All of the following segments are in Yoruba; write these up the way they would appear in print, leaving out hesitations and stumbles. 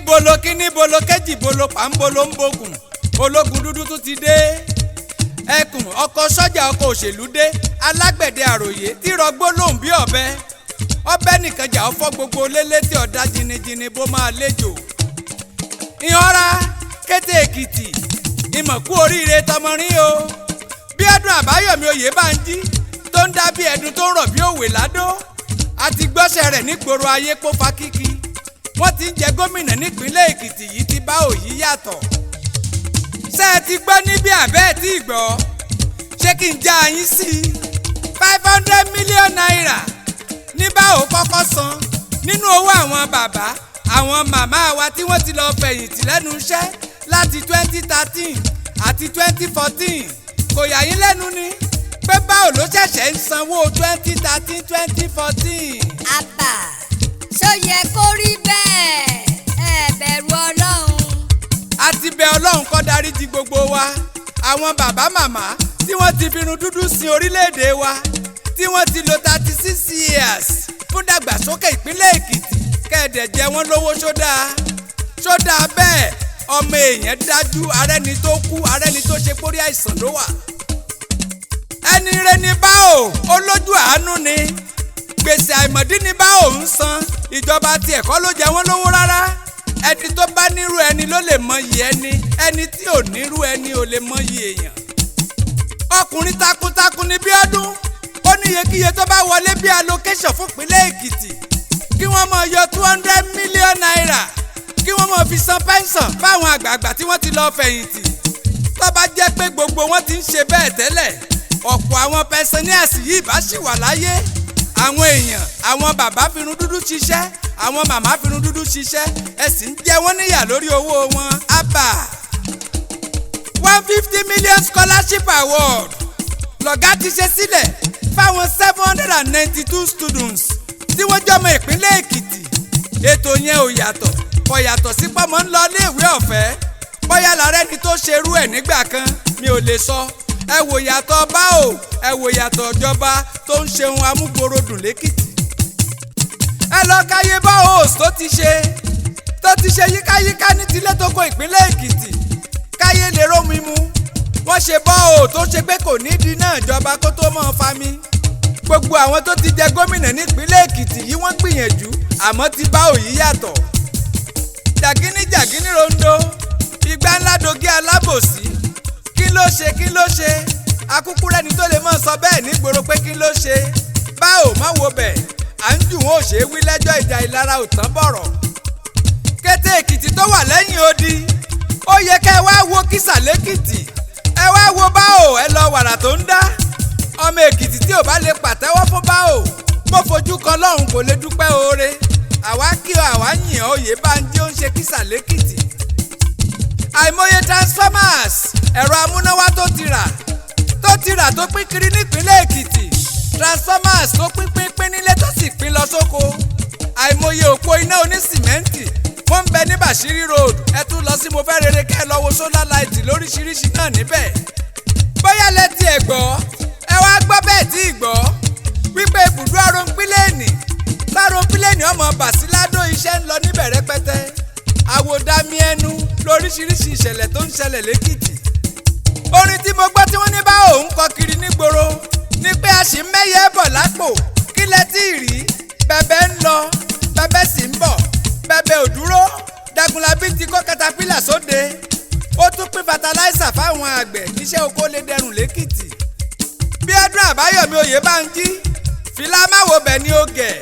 bolo kíní bolo kejì bolo pàmbolo ń bogun Ologundudu tún ti dé ẹkùn ọkọ̀ sọ́jà ọkọ̀ òṣèlú dé alágbẹ̀dẹ àròyé tí rọgbó lòun bí ọ̀bẹ ọbẹ̀ nìkan jà ọfọ́ gbogbo lélẹ́ tí ọ̀dà jìnnìjìnnì bó máa léjò ìhọ́ra kété Èkìtì ìmọ̀kú oríire tọmọrin o Bíọ́dún Àbáyọ̀mí Oyèbánjí tó ń dá bí ẹdun tó ń rọ̀ bí òwe ládó àti gbọ́sẹ̀ rẹ̀ nígboro ayé kó fa kíkí wọ́n ti ń jẹ gómìnà nípínlẹ̀ Èkìtì yìí ti bá òyì yàtọ̀ ṣé ẹ ti gbọ́ níbi àbẹ́ tí ì gbọ́ ṣé kí n já yín sí i 500 million naira ní BAO kọ́kọ́ san nínú owó àwọn bàbá àwọn màmá wa tí wọ́n ti lọ fẹ̀yìntì lẹ́nu iṣẹ́ láti 2013 àti 2014 kò yà yín lẹ́nu ni pé BAO ló ṣẹ̀ṣẹ̀ ń sanwó 2013 2014. àbà ṣó yẹ kó rí bẹ́ẹ̀ ẹ bẹ̀rù Ọlọ́run. a ti bẹ Ọlọ́run kó dáríjì gbogbo wa àwọn bàbá màmá tí wọ́n ti firun dúdú sin orílẹ̀-èdè wa tí wọ́n ti lò 36 years fún dàgbàsókè ìpínlẹ̀ Èkìtì kẹ́ẹ̀dẹ̀ jẹ wọ́n lówó ṣódà bẹ́ẹ̀ ọmọ èèyàn dájú arẹ́ni tó kú arẹ́ni tó ṣe pórí àìsàn ló wà. ẹni rẹ ní BAO olójú àánú ni gbèsè àìmọ̀dí ní BAO ń san ìjọba ti ẹ̀kọ́ ló jẹ wọ́n lówó rárá ẹni tó bá nírú ẹni ló lè mọyì ẹni tí ò nírú ẹni ò lè mọyì èèyàn. ọkùnrin takuntakun ní Bíọ́dún ó ní iyekíye tó bá wọlé bí allocation fún ìpínlẹ̀ Èkìtì kí wọ́n máa yọ 200 million naira kí wọ́n máa fi san pension fáwọn àgbààgbà tí wọ́n ti lọ fẹ̀yìntì tó bá jẹ́ pé gbogbo wọn ti ń ṣe bẹ́ẹ̀ tẹ́lẹ̀ ọ̀pọ̀ àwọn pensioners yìí bá ṣì wà láyé àwọn èèyàn àwọn bàbá firun dúdú ṣiṣẹ́ àwọn màmá firun dúdú ṣiṣẹ́ ẹ sì ń jẹ wọ́n níyà lórí owó wọn àbà 150 million scholarship award lọ̀gá ti ṣe sílẹ̀ fáwọn 792 students tí wọ́n jọmọ ìpínlẹ̀ Èkìtì ètò yẹn ò yàtọ̀ kò yàtọ̀ sí pọ́mọ ń lọ iléèwé ọ̀fẹ́ bóyá làárẹ̀ ni tó ṣerú ẹ̀ nígbà kan mi ò lè sọ ẹ wò yàtọ̀ BAO ẹ wò yàtọ̀ ìjọba tó ń ṣeun amúgbòròdùn lẹ́kìtì ẹ lọ káyé BAO tó ti ṣe yíkáyíká ní tilé tó kó ìpínlẹ̀ Èkìtì káyé lè rómi mu wọ́n ṣe BAO tó ṣe pé kò nídìí náà ìjọba kó tó mọ́ fami gbogbo àwọn tó ti jẹ gómìnà nípínlẹ̀ Èkìtì yìí wọ́n gbìyànjú àmọ́ ti BAO yìí yàtọ̀ jàgínní rondo ìgbà ńlá dogi alábòsí kí ló ṣe akúkú rẹni tó lè mọ̀ sọ bẹ́ẹ̀ nígboro pé kí ló ṣe BAO má wo bẹ̀ à ń jù wọ́n ò ṣe wí lẹ́jọ́ ìjà ìlara ò tán bọ̀rọ̀ kété Èkìtì tó wà lẹ́yìn odi ó yẹ kẹ́ ẹ wá wo kísà lẹ́kìtì ẹ wá wo BAO ẹ lọ wàrà tó ń dá ọmọ Èkìtì tí ò bá lè pàtẹ́wọ́ fún BAO mo fojú kan lọ́hùn kò lè dúpẹ́ oore àwa kí ọ àwa yìn ọ́ Oyèbánjí ó ń ṣe kísà lẹ́kìtì àìmọye transformers ẹ̀rọ amúnáwá tó ti rà tó pín kiri nípínlẹ̀ Èkìtì transformers tó pín nílé tó sì pín lọ sóko àìmọye òpó iná onísìmẹ́ǹtì wọ́n ń bẹ ní Bàṣírí road ẹ tún lọ sí mo fẹ́ rere kẹ́ ẹ lọ wo solar light lóríṣiríṣi náà níbẹ̀ bóyá lẹ́tí ẹ̀ gbọ́ ẹ wá gbọ́ bẹ́ẹ̀ tí ì gbọ́ wípé ibùdó aróńpílẹ̀nì ọmọ Bàsíládò iṣẹ́ ń lọ níbẹ̀ rẹpẹtẹ àwòdámi ẹnu lóríṣiríṣi ìṣẹ̀lẹ̀ tó ń ṣẹlẹ̀ lẹ́kìtì orin tí mo gbọ́ tí wọ́n ní BAO ń kọ kiri nígboro ni pé a sì ń mẹ́yẹ bọ̀ lápò kí lẹ tí ì rí bẹ̀bẹ̀ ń lọ bẹ̀bẹ̀ sì ń bọ̀ bẹ̀bẹ̀ ò dúró Jagunlabi ti kó katapila sóde ó tún pín fatalaisa fáwọn àgbẹ̀ níṣẹ́ oko lè dẹrùn lẹ́kìtì Bíọ́dún Àbáyọ̀mí Oyèbánjí fìlà máwo bẹ̀ ní ogẹ̀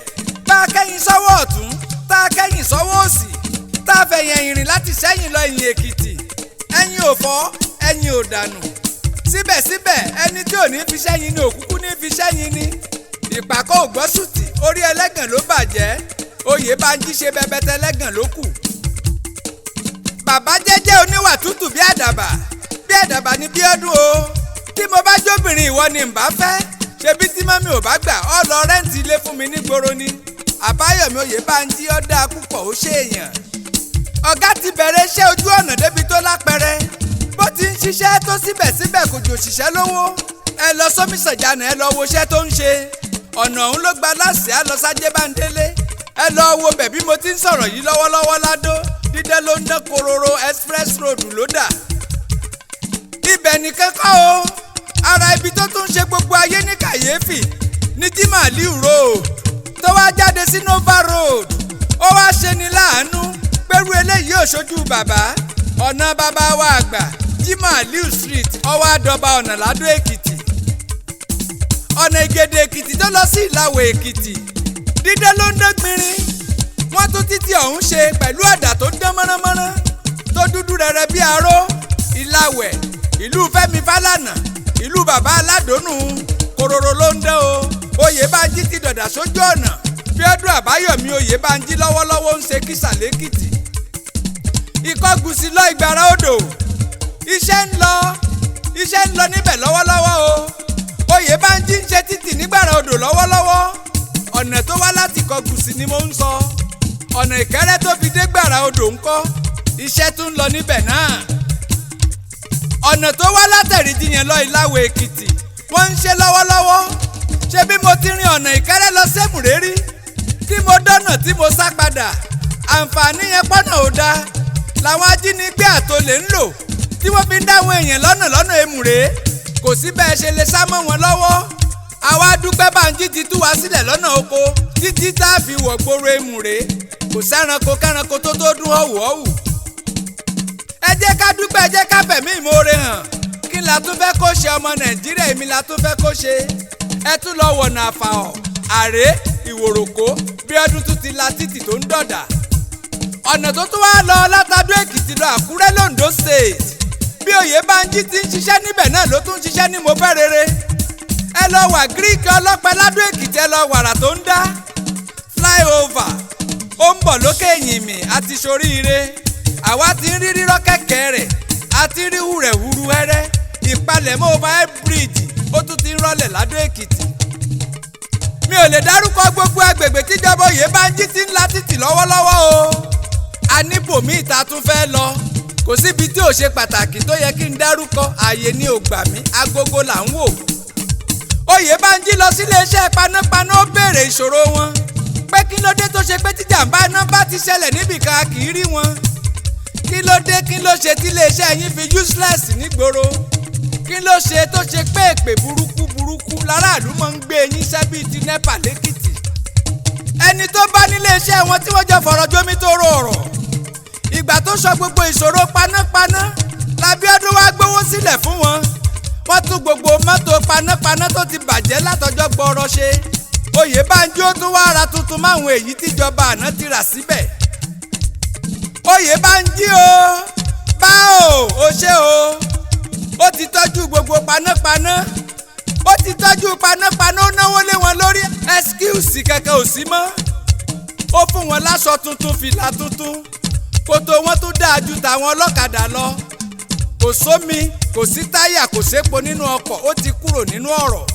tá a kẹ́yìn sọ́wọ́ ọ̀tún tá a kẹ́yìn sọ́wọ́ òsì tá a fẹ̀yìn ìrìn láti sẹ́yìn lọ ìyìn Èkìtì ẹ̀yìn ò fọ́ ẹ̀yìn ò dànù síbẹ̀síbẹ̀ ẹni tí ò ní fi sẹ́yìn ni òkúkú ní fi sẹ́yìn ni ìpàkọ́ ògbọ́sùtì orí ẹlẹ́gàn ló bàjẹ́ Oyèbánjí ṣe bẹbẹtẹ ẹlẹ́gàn ló kù bàbá jẹ́jẹ́ oníwà tútù bí àdàbà ní Bíọ́dún o tí mo bá jóbìnrin ìwọ ni n bá fẹ́ ṣebí tí mọ́mí ò bá gbà ọ lọ rẹ́ǹtì ilé fún mi nígboro ni Àbáyọ̀mí Oyèbánjí ó dáa púpọ̀ ó ṣèèyàn ọ̀gá ti bẹ̀rẹ̀ iṣẹ́ ojú ọ̀nà débi tó lápẹrẹ bó ti ń ṣiṣẹ́ tó síbẹ̀síbẹ̀ kò jò òṣìṣẹ́ lówó ẹ lọ sọ́mísànjánà ẹ lọ wo iṣẹ́ tó ń ṣe ọ̀nà òun ló gba láṣẹ á lọ sájẹ́ Bándélé ẹ lọ wo bẹ̀ bí mo ti ń sọ̀rọ̀ yìí lọ́wọ́lọ́wọ́ ládó dídẹ́ ló ń dán kororo express road ló dà. ibẹ̀ nìkan kọ́ o ara ibi tó tún ṣe gbogbo ayé ní kàyéfì ní Jimaliu road tó wá jáde sí Nova road. ó wá ṣe ni láàánú pẹ̀lú eléyìí ò ṣojú bàbá ọ̀nà bàbá wa àgbà Jimaliu street ọwọ́ àdọ́ba ọ̀nà ládó Èkìtì. ọ̀nà Ìgèdè Èkìtì tó lọ sí Ìlàwọ̀ Èkìtì dídé ló ń dán gbinrin. wọ́n tún títí ọ̀hún ṣe pẹ̀lú àdá tó dán mọ́nàmọ́ná tó dúdú rẹ̀rẹ̀ bí aró. Ìlàwẹ̀ ìlú Fẹ́mi Fálànà ìlú bàbá aládòónù kòròrò ló ń dán o. Oyèbánjí ti dọ̀dà sójú ọ̀nà Bíọ́dún Àbáyọ̀mí Oyèbánjí lọ́wọ́lọ́wọ́ ń ṣe kísà lẹ́kìtì. Ìkọgùsì lọ Ìgbàrà odò iṣẹ́ ń lọ níbẹ̀ lọ́wọ́lọ́wọ́ o. Oyèbánjí ń ṣe títì nígbàrà odò lọ́wọ́lọ́wọ́. ọ̀nà tó wá láti Ìkọgùsì ni mo ń sọ. ọ̀nà Ìkẹ́rẹ́ tó fi dé Gbàrà odò ńkọ́ iṣẹ́ tún ń lọ níbẹ̀ náà. ọ̀nà tó wá látẹ̀ríjì yẹn lọ Ìlàwọ̀ Èkìtì wọ́n ń ṣe lọ́wọ́lọ́wọ́. ṣé bí mo ti rin ọ̀nà Ìkẹ́rẹ́ lọ sẹ́mùrérí tí mo dọ́nà tí mo sá padà àǹfààní yẹn pọ́nà ò dáa làwọn ajínigbé àtolè ń lò tí wọ́n fi ń dáwọn èèyàn lọ́nà èmùrè. kò sí bẹ́ẹ̀ ṣe lè sá mọ́ wọn lọ́wọ́. àwa dúpẹ́ Bánjí ti tú wa sílẹ̀ lọ́nà oko títí tá a fi wọ̀ gbòòrò èmùrè. kò sẹ́ranko kẹ́ranko tó dún ọ̀wù. ẹ jẹ́ ká dúpẹ́ ẹ jẹ́ ká fẹ̀mí ìmoore hàn. kí la tún fẹ́ kó ṣe ọmọ Nàìjíríà èmi la tún fẹ́ kó ṣe. ẹ tún lọ wọ̀nà Àfàọ̀ Àré Ìwòròkó Bíọ́dún tún ti la títì tó ń dọ̀dà. ọ̀nà tó tún wá lọ látàdó Èkìtì lọ Àkúrẹ́ l'Ondo State. bí Oyèbánjí ti ń ṣiṣẹ́ níbẹ̀ náà ló tún ń ṣiṣẹ́ ní mo fẹ́ rere. ẹ lọ wà gíríkì ọlọ́pẹ́ ládó Èkìtì ẹ lọ wàrà tó ń dá. flyover ó ń bọ̀ lókè Ìyìnmí àti soríire. àwa ti ń rí rírọ́ kẹ̀kẹ́ rẹ̀ àti rí hurẹ̀huru hẹ́rẹ́. ìpalẹ̀mọ́ overhead bridge ó tún ti ń rọ́lẹ̀ ládó Èkìtì. mi ò lè dárúkọ gbogbo agbègbè tíjọba Oyèbánjí ti ń la títì lọ́wọ́lọ́wọ́ o. a ní bòmíì ta tún fẹ́ lọ. kò síbi tí ò ṣe pàtàkì tó yẹ kí n dárúkọ ààyè ní ò gbà mí agogo là ń wò. Oyèbánjí lọ sílé iṣẹ́ panápaná ó béèrè ìṣòro wọn pé kí ló dé tó ṣe pé tíjàmbá iná bá ti ṣẹlẹ̀ níbìkan kì í rí wọn. kí ló dé kí ló ṣe tí ilé iṣẹ́ yín fi useless nígboro. kí ló ṣe tó ṣe pé èpè burúkú láràlú máa ń gbé yín sẹ́bí ti NEPA lẹ́kìtì. ẹni tó bá nílé iṣẹ́ wọn tí wọ́n jọ fọ̀rọ̀ jómi tó rò ọ̀rọ̀. ìgbà tó sọ gbogbo ìṣòro panápaná l'Abíọ́dún wá gbówó sílẹ̀ fún wọn. wọ́n tún gbogbo mọ́tò panápaná tó ti bàjẹ́ látọjọ́ gbọ́rọ̀ ṣe. Oyèbánjí ó tún wá ra tuntun máwọn èyí tíjọba àná ti rà síbẹ̀. Oyèbánjí o BAO ó ṣe o. ó ti tọ́jú gbogbo panápaná. ó ti tọ́jú panápaná ó náwó lé wọn lórí. ẹ́skíùsì kankan ò sí mọ́. ó fún wọn láṣọ tuntun fìlà tuntun. kòtò wọn tún dáa ju tàwọn ọlọ́kadà lọ. kò sómi kò sí táyà kò sépo nínú ọkọ̀ ó ti kúrò nínú ọ̀rọ̀.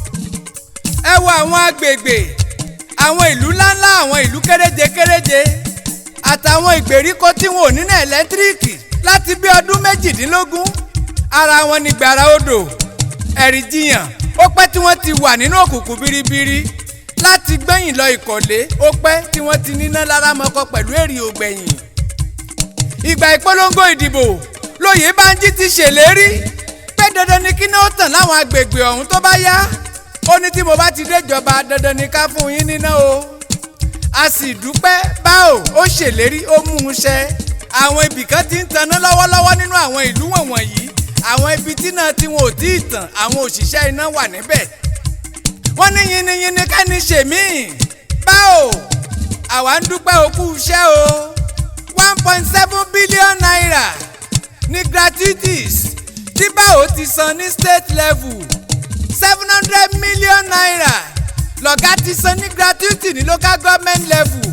ẹ wo àwọn agbègbè àwọn ìlú ńláńlá àwọn ìlú kéréje àtàwọn ìgbèríko tí wọn ò ní náà ẹlẹ́tíríìkì láti bí ọdún 18. ara wọn ní Gbàrà odò Ẹ̀rìjiyàn ó pẹ́ tí wọ́n ti wà nínú òkùnkùn biribiri. láti gbẹ̀yìn lọ Ìkọ̀lé ó pẹ́ tí wọ́n ti níná lárámọkọ pẹ̀lú èrè ògbẹ̀yìn. ìgbà ìpolongo ìdìbò l'Oyèbánjí ti ṣèlérí pé dandan ni kí náà ó tàn láwọn agbègbè ọ̀hún tó bá yá. ó ní tí mo bá ti déjọba dandan ni ká fún yín níná o. a sì dúpẹ́ BAO ó ṣèlérí ó mú un ṣẹ. àwọn ibìkan ti ń taná lọ́wọ́lọ́wọ́ nínú àwọn ìlú wọ̀nyí. àwọn ibi tí náà tí wọn ò tí ì tàn àwọn òṣìṣẹ́ iná wà níbẹ̀. wọ́n ní yiniyini ká ní ṣèmí. BAO àwa ń dúpẹ́ òkú iṣẹ́ o. 1.7 billion naira ní gratuities tí BAO ti san ní state level. 700 million naira lọ̀gá ti san ní gratuity ní local government level.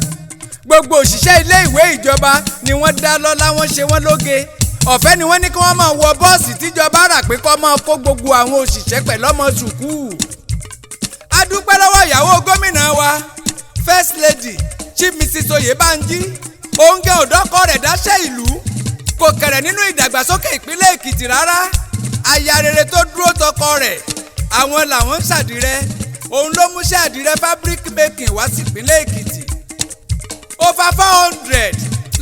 gbogbo òṣìṣẹ́ ilé ìwé ìjọba ni wọ́n dá lọ́lá wọ́n ṣe wọ́n lóge. ọ̀fẹ́ ni wọ́n ní kí wọ́n máa wọ bọ́ọ̀sì tíjọba rà pé kó máa kó gbogbo àwọn òṣìṣẹ́ pẹ̀lú ọmọ sùkúù. a dúpẹ́ lọ́wọ́ ìyàwó gómìnà wa first lady Chief Mrs. Oyèbánjí. oúnjẹ òdọ́kọ rẹ̀ dáṣẹ́ ìlú kò kẹ̀rẹ̀ nínú ìdàgbàsókè ìpínlẹ̀ Èkìtì rárá. aya rere tó dúró tọkọ rẹ̀ àwọn làwọn ń ṣàdìrẹ. òun ló mú ṣàdìrẹ fabric making wá sí ìpínlẹ̀ Èkìtì. over 400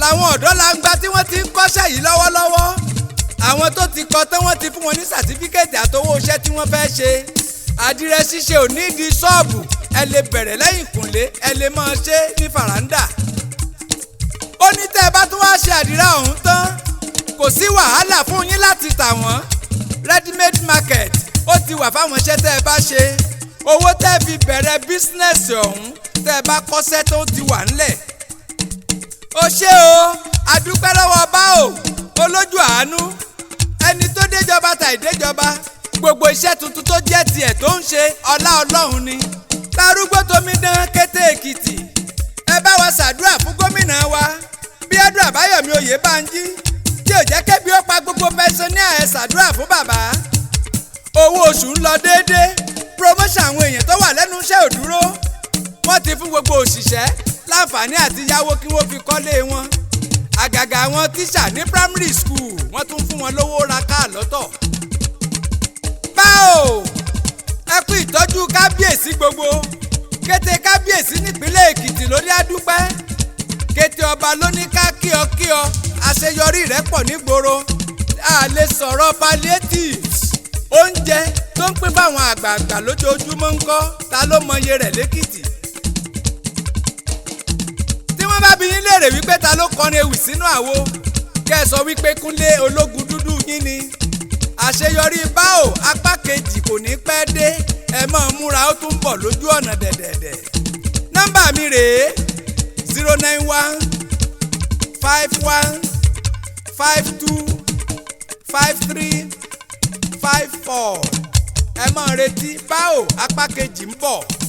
làwọn ọ̀dọ́ langba tí wọ́n ti ń kọ́ṣẹ́ yìí lọ́wọ́lọ́wọ́ àwọn tó ti kọ́ tán wọ́n ti fún wọn ní sàtífíkẹ́ẹ̀tì àtowó iṣẹ́ tí wọ́n fẹ́ ṣe àdìrẹ ṣíṣe ò ní di ṣọ́ọ̀bù ẹ lè bẹ̀rẹ̀ lẹ́yìn Kunle ẹ lè máa ṣe ní fàràǹdà ó ní tẹ́ ẹ bá tún wá ṣe àdìrẹ ọ̀hún tán kò sí wàhálà fún yín láti tà wọ́n ready made market ó ti wà fáwọn iṣẹ́ tẹ́ ẹ bá ṣe owó tẹ́ ẹ fi bẹ̀rẹ̀ bísínẹ́sì ọ̀hún tẹ́ ẹ bá kọ́ṣẹ́ tó ti wà ńlẹ̀ ó ṣé o àdúpẹ́ lọ́wọ́ BAO olójú àánú ẹni tó déjọba tàì déjọba gbogbo iṣẹ́ tuntun tó jẹ́ tiẹ̀ tó ń ṣe ọlá Ọlọ́run ni tarúgbó Tomidán Kété Èkìtì ẹ bá wa ṣàdúrà fún gómìnà wa Abiodun Abayomi Oyebanji tí ò jẹ́ kébi ó pa gbogbo pẹ́sọ́níà ẹ ṣàdúrà fún bàbá owó oṣù ń lọ déédéé promotion àwọn èèyàn tó wà lẹ́nu iṣẹ́ ò dúró wọ́n ti fún gbogbo òṣìṣẹ́ láǹfààní àti yáwó kí wọ́n fi kọ́lé wọn àgàgà àwọn tíṣà ní primary school wọ́n tún fún wọn lówó ra káà lọ́tọ̀. BAO ẹ kú ìtọ́jú kábíyèsí gbogbo kété kábíyèsí nípínlẹ̀ Èkìtì lórí àdúpẹ́ kété ọba ló ní ká kíọ àṣeyọrí rẹ̀ pọ̀ nígboro a lè sọ̀rọ̀ palliatives oúnjẹ tó ń pín fáwọn àgbààgbà lójoojúmọ́ ńkọ́ ta ló mọye rẹ̀ lẹ́kìtì wọ́n bá bi yín léèrè wípé ta ló kọrin ewì sínú àwo kẹ́ ẹ sọ wípé Kunle Ologundudu yín ni àṣeyọrí BAO apá kejì kò ní pẹ́ dé ẹ máa múra ó tún bọ̀ lójú ọ̀nà dẹ̀dẹ̀dẹ̀ nọ́mbà mi rèé 091 51 52 53 54 ẹ máa retí BAO apá kejì ń bọ̀.